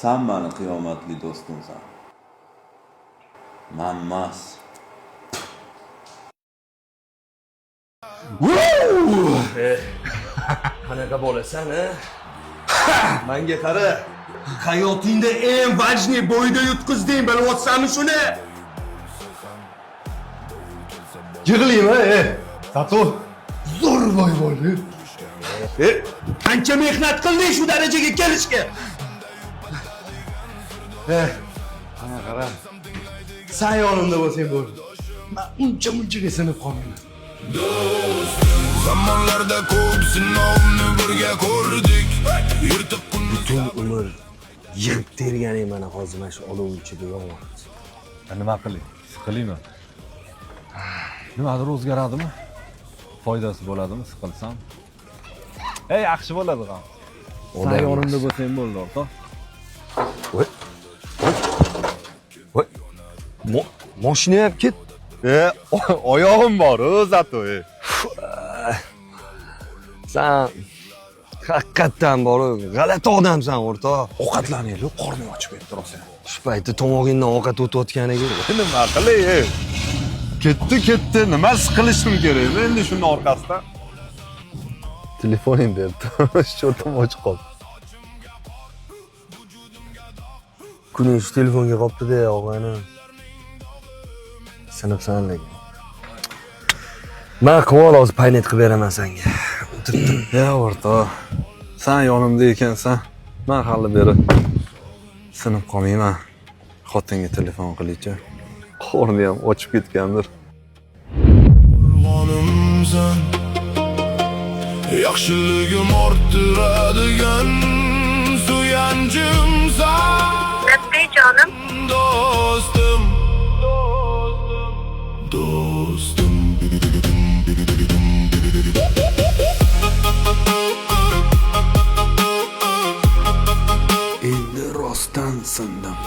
Sen meni qiyomatli do'stimsan. Men emas. Qanaqa bo'lasan, ha? Menga qara. Hayotingda eng vajni bo'yda yutqizding, bilyapsanmi shuni? Yig'laymi, Tato? Zo'r boy bo'ldi. Qancha mehnat qilding shu darajaga kelishga? Ana qara. Sen yonimda bo'lsang bo'ldi. Men uncha-munchaga sinib qolmayman. Zamanlarda ko'p sinovni birga ko'rdik. Yirtiq Butun umr yig'ib terganing mana hozir mana shu olov ichida yonyapti. Nima qilay? Siqilingmi? Nimadir o'zgaradimi? Foydasi bo'ladimi siqilsam? Yaxshi bo'ladi ham. Sen yonimda bo'lsang bo'ldi, o'rtoq. Voy. Mashina ham ket. Oyog'im bor, zato. Sen haqiqatdan bor, g'alati odamsan, o'rtoq. Ovqatlanaylik, qorning ochib ketib tursan. Shu paytda tomog'ingdan ovqat o'tayotganiga. Nima qilay? Ketdi. Nima siqilishim kerak endi shuni orqasidan? Telefoning berdi. Sho'rtam ochib qoldi. Kuning shu telefonga qolibdi-da, og'ayni. Sinibsan lekin. Men quvol hozir paynet qilib beraman senga. Ya o'rtoq, sen yonimda ekansan, men hali beri sinib qolmayman. Xotinga telefon qilingchi. Qorni ham ochib ketgandir. Qurbanimsan, yaxshiligim orttiradigan suyanchimsan. Nabbi canım. Do'stim. Endi rostdan sindim.